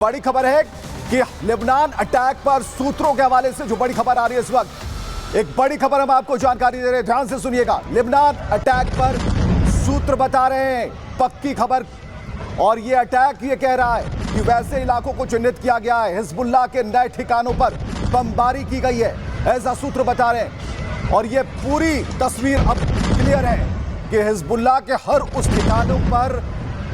बड़ी खबर है कि लेबनान अटैक पर सूत्रों के हवाले से जो बड़ी खबर आ रही है इस वक्त, एक बड़ी खबर हम आपको जानकारी दे रहे हैं, ध्यान से सुनिएगा। लेबनान अटैक पर सूत्र बता रहे हैं पक्की खबर, और ये अटैक ये कह रहा है कि वैसे इलाकों को चिन्हित किया गया है, हिजबुल्लाह के नए ठिकानों पर बमबारी की गई है, ऐसा सूत्र बता रहे हैं। और ये पूरी तस्वीर अब क्लियर है कि हिजबुल्लाह के हर उस ठिकानों पर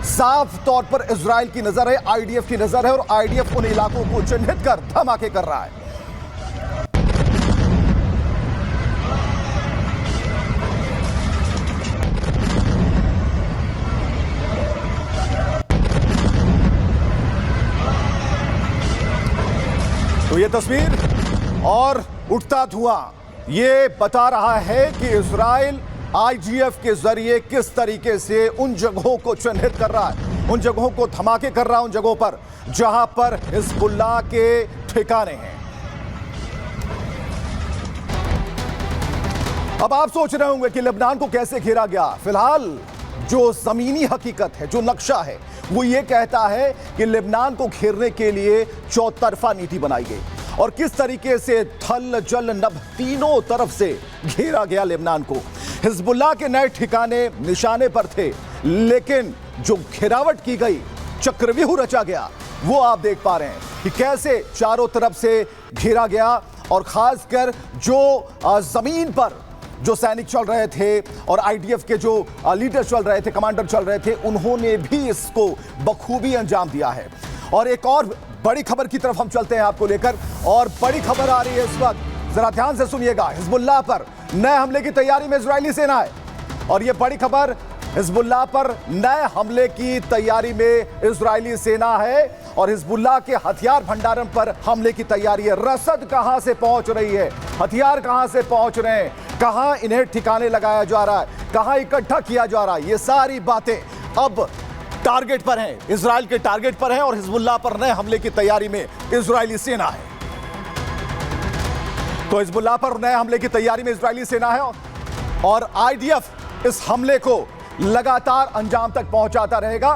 साफ तौर पर इजराइल की नजर है, आईडीएफ की नजर है, और आईडीएफ उन इलाकों को चिन्हित कर धमाके कर रहा है। तो ये तस्वीर और उठता धुआं ये बता रहा है कि इजराइल आईजीएफ के जरिए किस तरीके से उन जगहों को चिन्हित कर रहा है, उन जगहों को धमाके कर रहा है, उन जगहों पर जहां पर हिजबुल्लाह के ठिकाने हैं। अब आप सोच रहे होंगे कि लेबनान को कैसे घेरा गया। फिलहाल जो जमीनी हकीकत है, जो नक्शा है, वो ये कहता है कि लेबनान को घेरने के लिए चौतरफा नीति बनाई गई और किस तरीके से थल जल नभ तीनों तरफ से घेरा गया लेबनान को। हिजबुल्लाह के नए ठिकाने निशाने पर थे, लेकिन जो घेरावट की गई, चक्रव्यूह रचा गया, वो आप देख पा रहे हैं कि कैसे चारों तरफ से घेरा गया। और खासकर जो जमीन पर जो सैनिक चल रहे थे और आईडीएफ के जो लीडर चल रहे थे, कमांडर चल रहे थे, उन्होंने भी इसको बखूबी अंजाम दिया है। और एक और बड़ी खबर की तरफ हम चलते हैं आपको लेकर, और बड़ी खबर आ रही है इस वक्त, जरा ध्यान से सुनिएगा। हिजबुल्लाह पर नए हमले की तैयारी में इजरायली सेना है, और यह बड़ी खबर, हिजबुल्लाह पर नए हमले की तैयारी में इजरायली सेना है और हिजबुल्लाह के हथियार भंडारण पर हमले की तैयारी है। रसद कहां से पहुंच रही है, हथियार कहां से पहुंच रहे हैं, कहां इन्हें ठिकाने लगाया जा रहा है, कहां इकट्ठा किया जा रहा है, ये सारी बातें अब टारगेट पर हैं, इजराइल के टारगेट पर हैं। और हिजबुल्लाह पर नए हमले की तैयारी में इजरायली सेना है। तो हिजबुल्लाह पर नए हमले की तैयारी में इजरायली सेना है और आईडीएफ इस हमले को लगातार अंजाम तक पहुंचाता रहेगा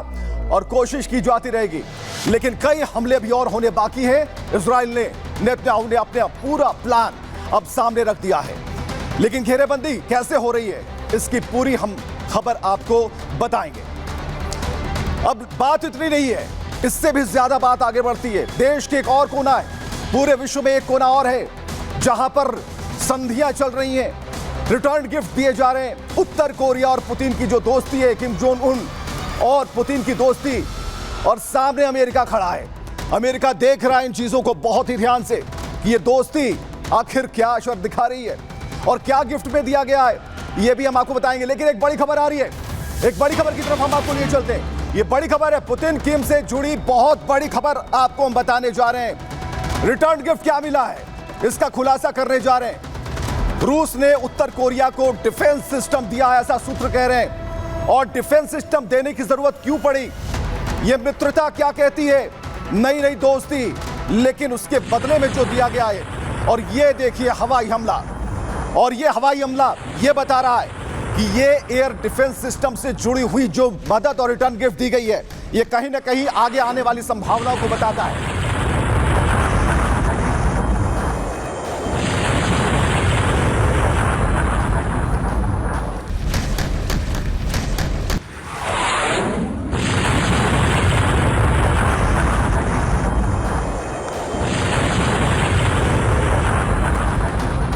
और कोशिश की जाती रहेगी। लेकिन कई हमले भी और होने बाकी हैं। इजराइल ने नेतन्याहू ने अपना पूरा प्लान अब सामने रख दिया है, लेकिन घेरेबंदी कैसे हो रही है, इसकी पूरी हम खबर आपको बताएंगे। अब बात इतनी नहीं है, इससे भी ज्यादा बात आगे बढ़ती है। देश के एक और कोना है, पूरे विश्व में एक कोना और है जहां पर संधियां चल रही हैं, रिटर्न गिफ्ट दिए जा रहे हैं। उत्तर कोरिया और पुतिन की जो दोस्ती है, किम जोंग उन और पुतिन की दोस्ती, और सामने अमेरिका खड़ा है। अमेरिका देख रहा है इन चीजों को बहुत ही ध्यान से कि ये दोस्ती आखिर क्या असर दिखा रही है और क्या गिफ्ट में दिया गया है, ये भी हम आपको बताएंगे। लेकिन एक बड़ी खबर आ रही है, एक बड़ी खबर की तरफ हम आपको लिए चलते हैं। ये बड़ी खबर है, पुतिन किम से जुड़ी बहुत बड़ी खबर आपको हम बताने जा रहे हैं। रिटर्न गिफ्ट क्या मिला है, इसका खुलासा करने जा रहे हैं। रूस ने उत्तर कोरिया को डिफेंस सिस्टम दिया, ऐसा सूत्र कह रहे हैं। और डिफेंस सिस्टम देने की जरूरत क्यों पड़ी, यह मित्रता क्या कहती है, नई नई दोस्ती, लेकिन उसके बदले में जो दिया गया है। और ये देखिए हवाई हमला, और ये हवाई हमला ये बता रहा है कि ये एयर डिफेंस सिस्टम से जुड़ी हुई जो मदद और रिटर्न गिफ्ट दी गई है, ये कहीं ना कहीं आगे आने वाली संभावनाओं को बताता है।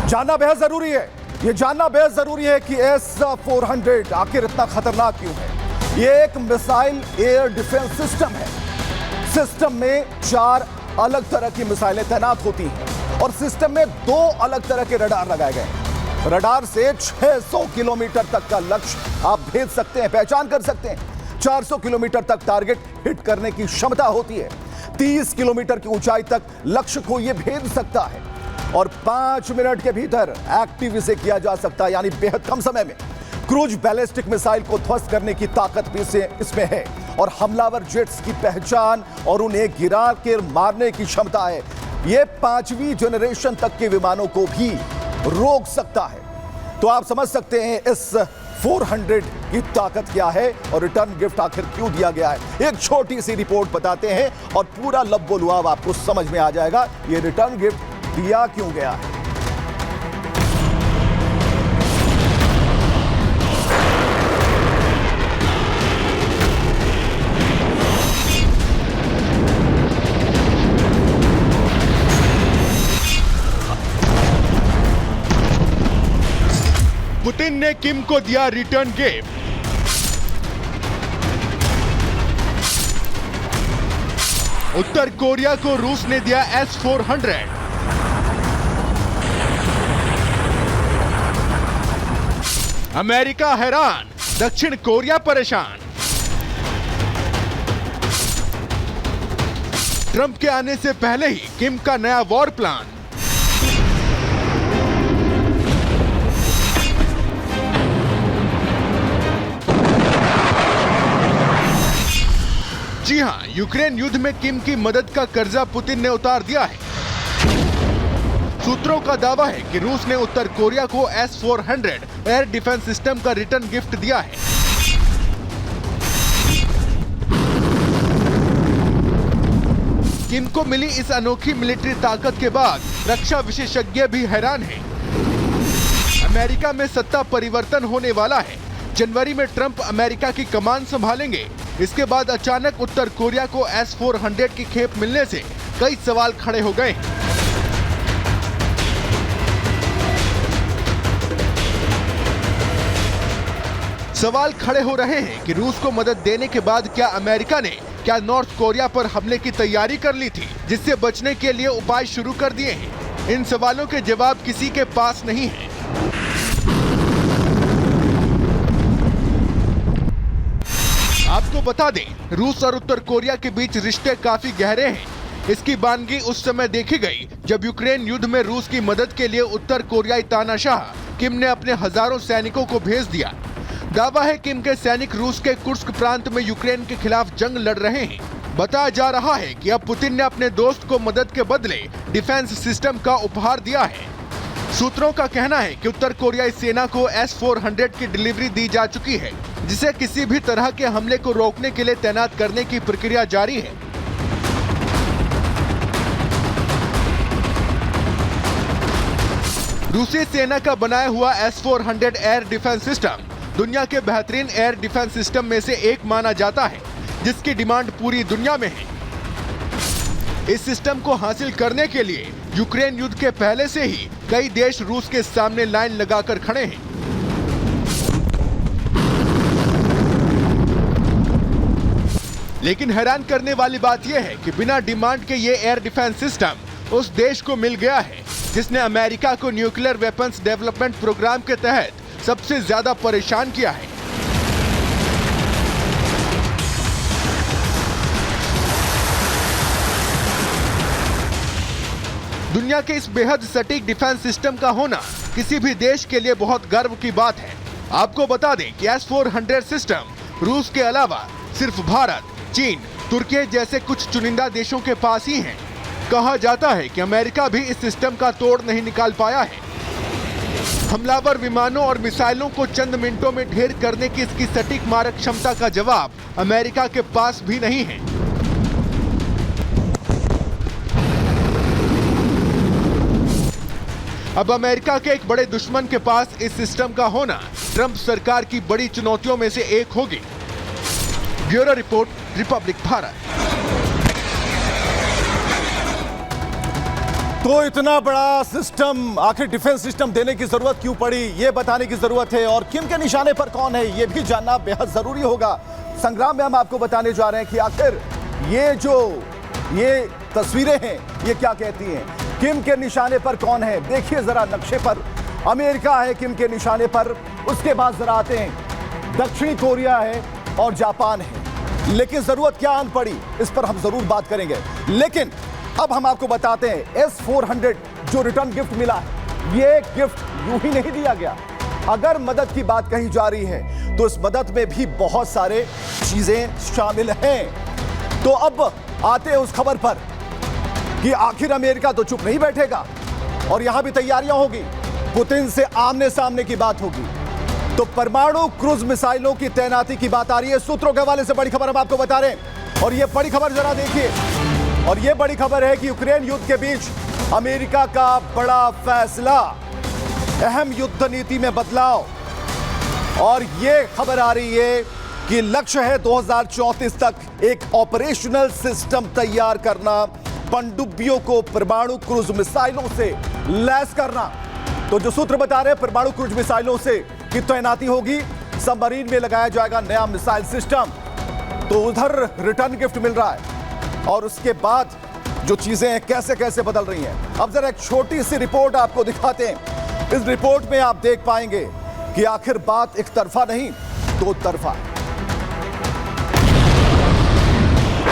जानना बेहद जरूरी है, ये जानना बेहद जरूरी है कि S-400 आखिर इतना खतरनाक क्यों है। ये एक मिसाइल एयर डिफेंस सिस्टम है। सिस्टम में 4 अलग तरह की मिसाइलें तैनात होती हैं और सिस्टम में 2 अलग तरह के रडार लगाए गए हैं। रडार से 600 किलोमीटर तक का लक्ष्य आप भेज सकते हैं, पहचान कर सकते हैं। 400 किलोमीटर तक टारगेट हिट करने की क्षमता होती है। 30 किलोमीटर की ऊंचाई तक लक्ष्य को यह भेज सकता है और 5 मिनट के भीतर एक्टिव इसे किया जा सकता है, यानी बेहद कम समय में। क्रूज बैलिस्टिक मिसाइल को ध्वस्त करने की ताकत भी इसमें है और हमलावर जेट्स की पहचान और उन्हें गिरा कर मारने की क्षमता है। यह 5वीं जनरेशन तक के विमानों को भी रोक सकता है। तो आप समझ सकते हैं इस S-400 की ताकत क्या है और रिटर्न गिफ्ट आखिर क्यों दिया गया है, एक छोटी सी रिपोर्ट बताते हैं और पूरा लब्बो लुआब आपको समझ में आ जाएगा ये रिटर्न गिफ्ट दिया क्यों गया है। पुतिन ने किम को दिया रिटर्न गिफ्ट। उत्तर कोरिया को रूस ने दिया S-400। अमेरिका हैरान, दक्षिण कोरिया परेशान। ट्रंप के आने से पहले ही किम का नया वॉर प्लान। जी हां, यूक्रेन युद्ध में किम की मदद का कर्जा पुतिन ने उतार दिया है। सूत्रों का दावा है कि रूस ने उत्तर कोरिया को S-400 एयर डिफेंस सिस्टम का रिटर्न गिफ्ट दिया है। किम को मिली इस अनोखी मिलिट्री ताकत के बाद रक्षा विशेषज्ञ भी हैरान हैं। अमेरिका में सत्ता परिवर्तन होने वाला है। जनवरी में ट्रंप अमेरिका की कमान संभालेंगे। इसके बाद अचानक उत्तर कोरिया को S-400 की खेप मिलने से कई सवाल खड़े हो गए। सवाल खड़े हो रहे हैं कि रूस को मदद देने के बाद क्या नॉर्थ कोरिया पर हमले की तैयारी कर ली थी, जिससे बचने के लिए उपाय शुरू कर दिए हैं। इन सवालों के जवाब किसी के पास नहीं है। आपको बता दें, रूस और उत्तर कोरिया के बीच रिश्ते काफी गहरे हैं। इसकी बानगी उस समय देखी गई जब यूक्रेन युद्ध में रूस की मदद के लिए उत्तर कोरियाई तानाशाह किम ने अपने हजारों सैनिकों को भेज दिया। दावा है किम के सैनिक रूस के कुर्स्क प्रांत में यूक्रेन के खिलाफ जंग लड़ रहे हैं। बताया जा रहा है कि अब पुतिन ने अपने दोस्त को मदद के बदले डिफेंस सिस्टम का उपहार दिया है। सूत्रों का कहना है कि उत्तर कोरियाई सेना को S-400 की डिलीवरी दी जा चुकी है, जिसे किसी भी तरह के हमले को रोकने के लिए तैनात करने की प्रक्रिया जारी है। रूसी सेना का बनाया हुआ S-400 एयर डिफेंस सिस्टम दुनिया के बेहतरीन एयर डिफेंस सिस्टम में से एक माना जाता है, जिसकी डिमांड पूरी दुनिया में है। इस सिस्टम को हासिल करने के लिए यूक्रेन युद्ध के पहले से ही कई देश रूस के सामने लाइन लगाकर खड़े हैं। लेकिन हैरान करने वाली बात यह है कि बिना डिमांड के ये एयर डिफेंस सिस्टम उस देश को मिल गया है जिसने अमेरिका को न्यूक्लियर वेपन्स डेवलपमेंट प्रोग्राम के तहत सबसे ज्यादा परेशान किया है। दुनिया के इस बेहद सटीक डिफेंस सिस्टम का होना किसी भी देश के लिए बहुत गर्व की बात है। आपको बता दें कि S-400 सिस्टम रूस के अलावा सिर्फ भारत, चीन, तुर्की जैसे कुछ चुनिंदा देशों के पास ही हैं। कहा जाता है कि अमेरिका भी इस सिस्टम का तोड़ नहीं निकाल पाया है। हमलावर विमानों और मिसाइलों को चंद मिनटों में ढेर करने की इसकी सटीक मारक क्षमता का जवाब अमेरिका के पास भी नहीं है। अब अमेरिका के एक बड़े दुश्मन के पास इस सिस्टम का होना ट्रंप सरकार की बड़ी चुनौतियों में से एक होगी। Bureau report, Republic Bharat. तो इतना बड़ा सिस्टम, आखिर डिफेंस सिस्टम देने की जरूरत क्यों पड़ी, ये बताने की जरूरत है। और किम के निशाने पर कौन है, ये भी जानना बेहद जरूरी होगा। संग्राम में हम आपको बताने जा रहे हैं कि आखिर ये तस्वीरें हैं, ये क्या कहती हैं। किम के निशाने पर कौन है, देखिए जरा नक्शे पर। अमेरिका है किम के निशाने पर, उसके बाद जरा आते हैं दक्षिणी कोरिया है और जापान है। लेकिन जरूरत क्या आन पड़ी, इस पर हम जरूर बात करेंगे। लेकिन अब हम आपको बताते हैं S-400 जो रिटर्न गिफ्ट मिला है, ये गिफ्ट यूं ही नहीं दिया गया। अगर मदद की बात कही जा रही है तो इस मदद में भी बहुत सारे चीजें शामिल हैं। तो अब आते हैं उस खबर पर कि आखिर अमेरिका तो चुप नहीं बैठेगा और यहां भी तैयारियां होगी। पुतिन से आमने सामने की बात होगी। तो परमाणु क्रूज मिसाइलों की तैनाती की बात आ रही है। सूत्रों के हवाले से बड़ी खबर हम आपको बता रहे हैं, और यह बड़ी खबर जरा देखिए। और यह बड़ी खबर है कि यूक्रेन युद्ध के बीच अमेरिका का बड़ा फैसला, अहम युद्ध नीति में बदलाव। और यह खबर आ रही है कि लक्ष्य है 2034 तक एक ऑपरेशनल सिस्टम तैयार करना, पनडुब्बियों को परमाणु क्रूज मिसाइलों से लैस करना। तो जो सूत्र बता रहे हैं परमाणु क्रूज मिसाइलों से की तैनाती होगी, सबमरीन में लगाया जाएगा नया मिसाइल सिस्टम। तो उधर रिटर्न गिफ्ट मिल रहा है, और उसके बाद जो चीजें कैसे कैसे बदल रही हैं। अब जरा एक छोटी सी रिपोर्ट आपको दिखाते हैं। इस रिपोर्ट में आप देख पाएंगे कि आखिर बात एक तरफा नहीं, दो तरफा है।